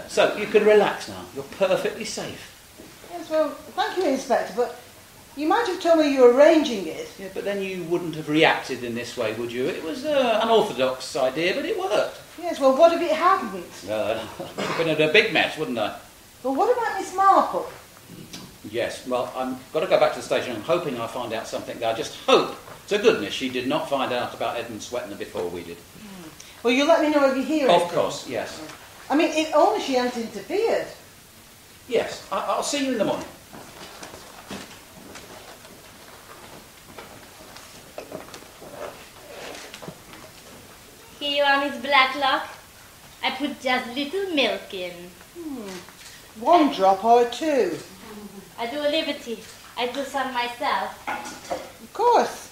So, you can relax now. You're perfectly safe. Yes, well, thank you, Inspector, but you might have told me you were arranging it. Yeah, but then you wouldn't have reacted in this way, would you? It was an unorthodox idea, but it worked. Yes, well, what if it hadn't? I'd have been in a big mess, wouldn't I? Well, what about Miss Marple? Yes, well, I've got to go back to the station. I'm hoping I find out something there. I just hope, to goodness, she did not find out about Edmund Swetner before we did. Well, you'll let me know if you hear Of anything. course, yes. I mean, if only she hadn't interfered. Yes, I'll see you in the morning. Here you are, Miss Blacklock. I put just little milk in. 1 drop or 2? I do a liberty. I do some myself. Of course.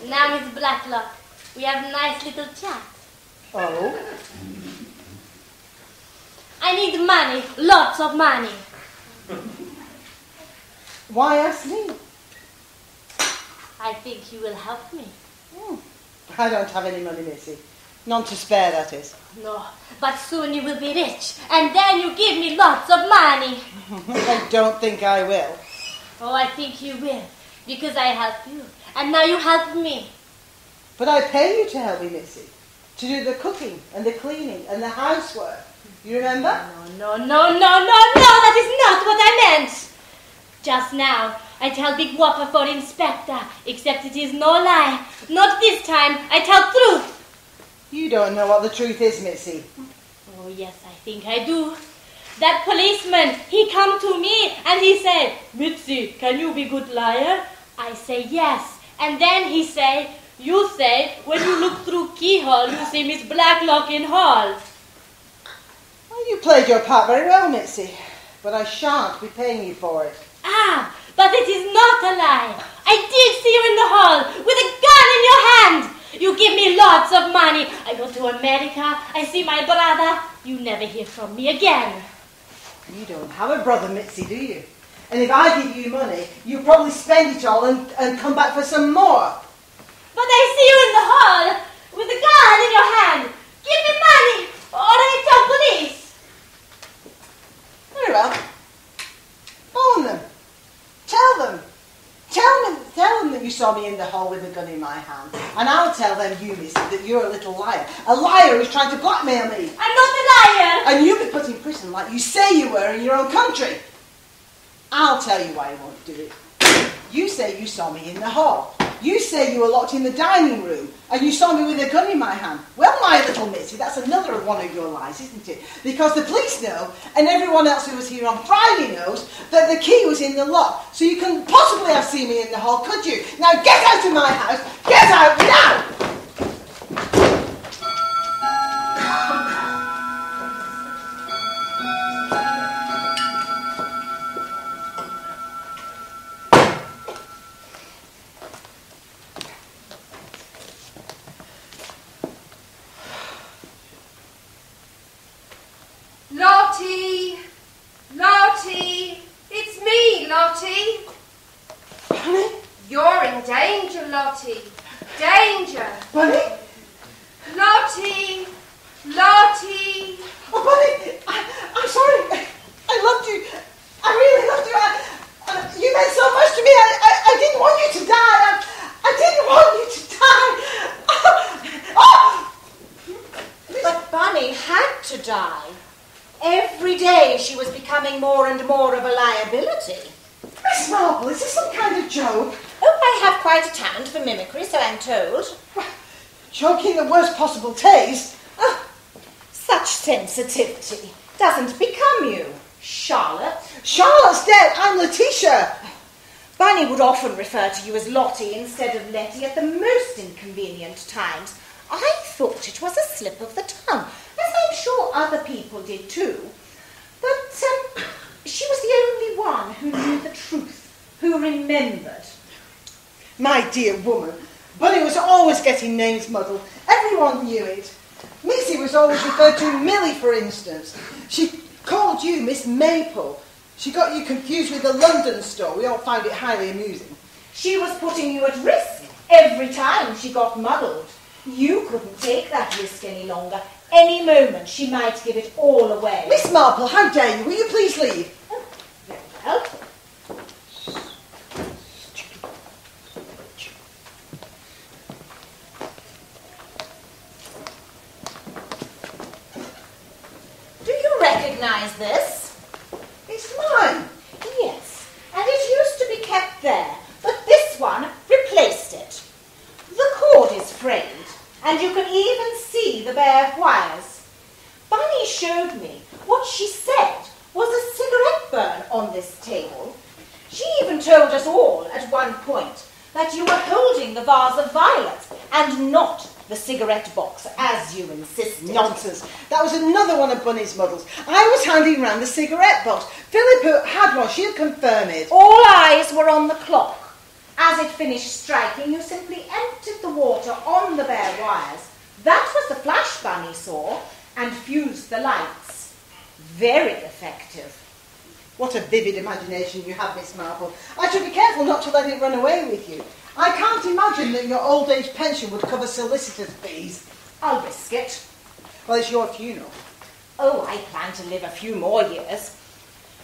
Now, Miss Blacklock, we have a nice little chat. Oh? I need money, lots of money. Why ask me? I think you will help me. I don't have any money, Missy. None to spare, that is. No, but soon you will be rich, and then you give me lots of money. I don't think I will. Oh, I think you will, because I helped you, and now you help me. But I pay you to help me, Missy. To do the cooking and the cleaning and the housework. You remember? No, that is not what I meant. Just now, I tell Big Whopper for Inspector, except it is no lie. Not this time, I tell truth. You don't know what the truth is, Missy. Oh, yes, I think I do. That policeman, he come to me and he said, Mitzi, can you be good liar? I say yes. And then he say, you say, when you look through keyhole, you see Miss Blacklock in hall. Well, you played your part very well, Mitzi. But I shan't be paying you for it. Ah, but it is not a lie. I did see you in the hall with a gun in your hand. You give me lots of money. I go to America. I see my brother. You never hear from me again. You don't have a brother, Mitzi, do you? And if I give you money, you probably spend it all and come back for some more. But I see you in the hall with a gun in your hand. Give me money or I tell police. Very well. Phone them. Tell them. Tell them that you saw me in the hall with a gun in my hand. And I'll tell them, you, Missy, that you're a little liar. A liar who's trying to blackmail me. I'm not a liar. And you'll be put in prison like you say you were in your own country. I'll tell you why you won't do it. You say you saw me in the hall. You say you were locked in the dining room and you saw me with a gun in my hand. Well, my little Missy, that's another one of your lies, isn't it? Because the police know, and everyone else who was here on Friday knows, that the key was in the lock. So you couldn't possibly have seen me in the hall, could you? Now get out of my house! Get out now! Lottie, it's me, Lottie. Bunny? You're in danger, Lottie. Danger. Bunny? Lottie. Oh, Bunny, I'm sorry. I loved you. I really loved you. You meant so much to me. I didn't want you to die. I didn't want you to die. But Bunny had to die. Every day she was becoming more and more of a liability. Miss Marple, is this some kind of joke? Oh, I have quite a talent for mimicry, so I'm told. Joking the worst possible taste? Oh, such sensitivity doesn't become you, Charlotte. Charlotte's dead. I'm Letitia. Bunny would often refer to you as Lottie instead of Letty at the most inconvenient times. I thought it was a slip of the tongue, as I'm sure other people did too. But she was the only one who knew the truth, who remembered. My dear woman, Bunny was always getting names muddled. Everyone knew it. Missy was always referred to Millie, for instance. She called you Miss Maple. She got you confused with the London store. We all found it highly amusing. She was putting you at risk every time she got muddled. You couldn't take that risk any longer. Any moment she might give it all away. Miss Marple, how dare you? Will you please leave? Oh, very well. Do you recognise this? It's mine. Yes, and it used to be kept there, but this one replaced it. The cord is frayed, and you can even see the bare wires. Bunny showed me what she said was a cigarette burn on this table. She even told us all at one point that you were holding the vase of violets and not the cigarette box, as you insisted. Nonsense. That was another one of Bunny's muddles. I was handing round the cigarette box. Philippa had one. She'll confirm it. All eyes were on the clock. As it finished striking, you simply emptied the water on the bare wires. That was the flash Bunny saw, and fused the lights. Very effective. What a vivid imagination you have, Miss Marple. I should be careful not to let it run away with you. I can't imagine that your old age pension would cover solicitor's fees. I'll risk it. Well, it's your funeral. Oh, I plan to live a few more years.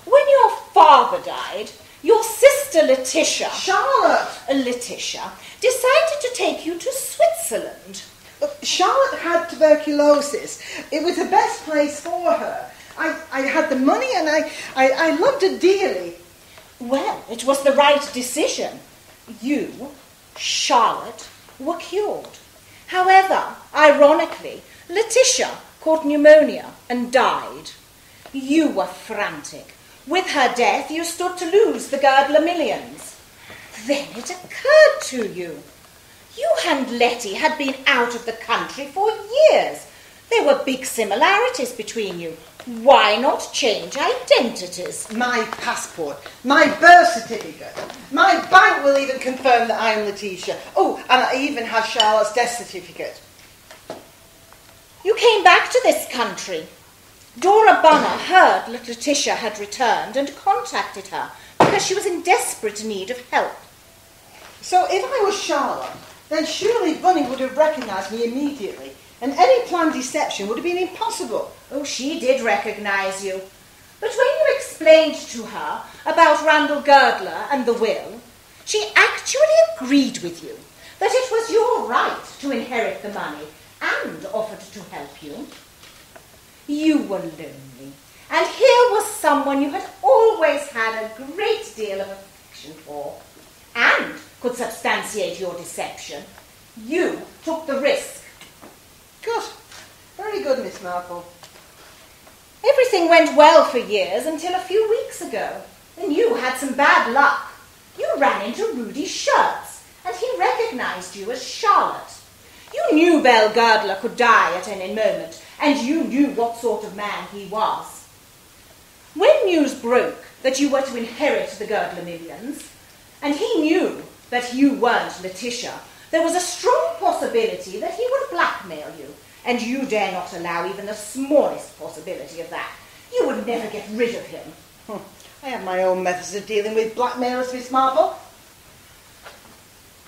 When your father died, your sister Letitia... Charlotte! Letitia decided to take you to Switzerland. Charlotte had tuberculosis. It was the best place for her. I had the money and I loved her dearly. Well, it was the right decision. You, Charlotte, were cured. However, ironically, Letitia caught pneumonia and died. You were frantic. With her death, you stood to lose the Girdler millions. Then it occurred to you. You and Letty had been out of the country for years. There were big similarities between you. Why not change identities? My passport, my birth certificate, my bank will even confirm that I am Letitia. Oh, and I even have Charlotte's death certificate. You came back to this country. Dora Bunner heard that Letitia had returned and contacted her because she was in desperate need of help. So if I was Charlotte, then surely Bunny would have recognised me immediately, and any planned deception would have been impossible. Oh, she did recognise you. But when you explained to her about Randall Girdler and the will, she actually agreed with you that it was your right to inherit the money and offered to help you. You were lonely, and here was someone you had always had a great deal of affection for, and could substantiate your deception. You took the risk. Good. Very good, Miss Marple. Everything went well for years until a few weeks ago. Then you had some bad luck. You ran into Rudy's shirts, and he recognised you as Charlotte. You knew Belle Girdler could die at any moment, and you knew what sort of man he was. When news broke that you were to inherit the Girdler millions, and he knew that you weren't Letitia, there was a strong possibility that he would blackmail you, and you dare not allow even the smallest possibility of that. You would never get rid of him. I have my own methods of dealing with blackmailers, Miss Marple.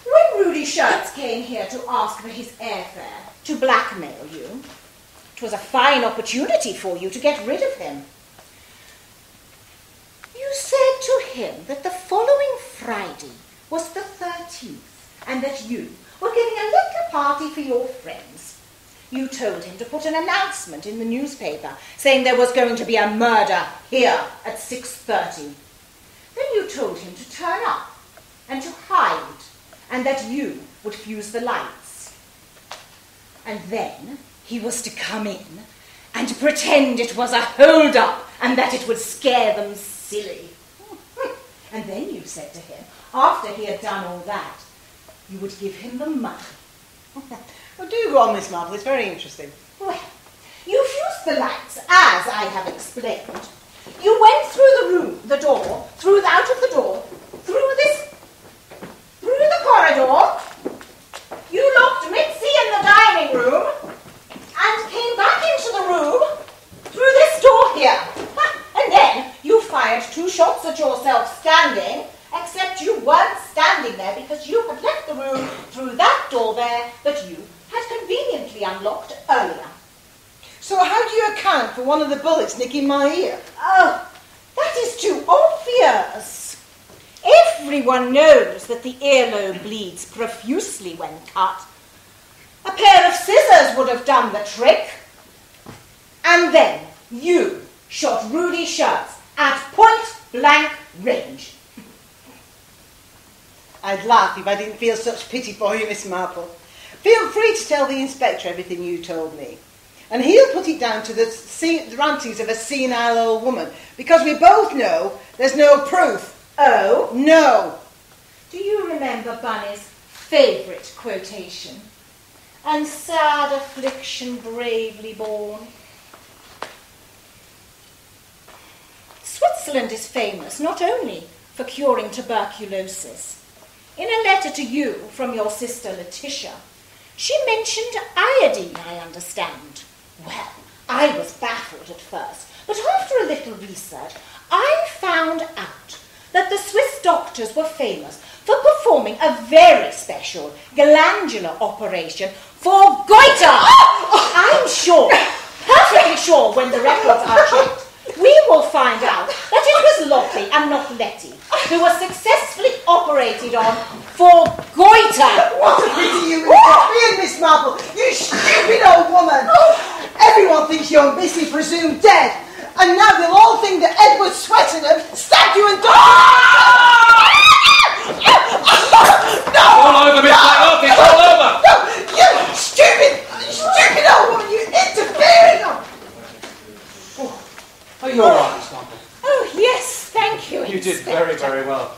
When Rudy Shirts came here to ask for his airfare to blackmail you, it was a fine opportunity for you to get rid of him. You said to him that the following Friday was the 13th, and that you were giving a little party for your friends. You told him to put an announcement in the newspaper saying there was going to be a murder here at 6:30. Then you told him to turn up and to hide, and that you would fuse the lights. And then he was to come in and pretend it was a hold-up and that it would scare them silly. And then you said to him, after he had done all that, you would give him the money. Well, do go on, Miss Marple. It's very interesting. Well, you fused the lights, as I have explained. You went through the door, out of the door, through the corridor. You locked Mitzi in the dining room and came back into the room through this door here. And then you fired 2 shots at yourself standing, except you weren't standing there because you had left the room through that door there that you had accidentally unlocked earlier. So how do you account for one of the bullets nicking my ear? Oh, that is too obvious. Everyone knows that the earlobe bleeds profusely when cut. A pair of scissors would have done the trick. And then you shot Rudy Shirts at point-blank range. I'd laugh if I didn't feel such pity for you, Miss Marple. Feel free to tell the inspector everything you told me. And he'll put it down to the rantings of a senile old woman, because we both know there's no proof. Oh? No. Do you remember Bunny's favourite quotation? And sad affliction bravely borne. Switzerland is famous not only for curing tuberculosis. In a letter to you from your sister Letitia, she mentioned iodine, I understand. Well, I was baffled at first, but after a little research, I found out that the Swiss doctors were famous for performing a very special glandular operation for goiter. I'm sure, perfectly sure, when the records are checked, we will find out that it was Lottie and not Letty who was successfully operated on for goiter. What a pity you interfered, Miss Marple, you stupid old woman. Everyone thinks you're Missy presumed dead, and now they'll all think that Edward Swettenham stabbed you and died. No! All over, Miss Blacklock, it's all over! No! You stupid old woman, you interfering! Are you all right, Miss Marple? Oh, yes, thank you, You did very, very well.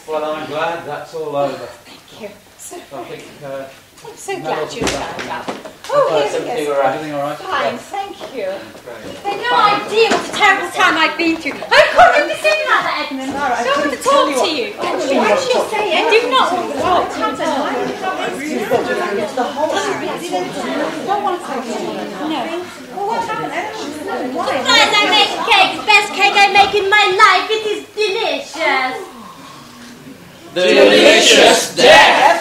Well, I'm glad that's all over. Thank you. So, I think... I'm so no, glad you that'll found be out. Oh, Oh, yes, everything yes. all right? Everything all right? Fine, thank you. They've no idea what a terrible time I've been through. I couldn't have been saying like that, Edmund. I don't want to talk to you. What did you say? I do not want to talk to you. Don't want to talk to you. No. Well, what happened? Guys, I make cake. The best cake I make in my life. It is delicious. Delicious death!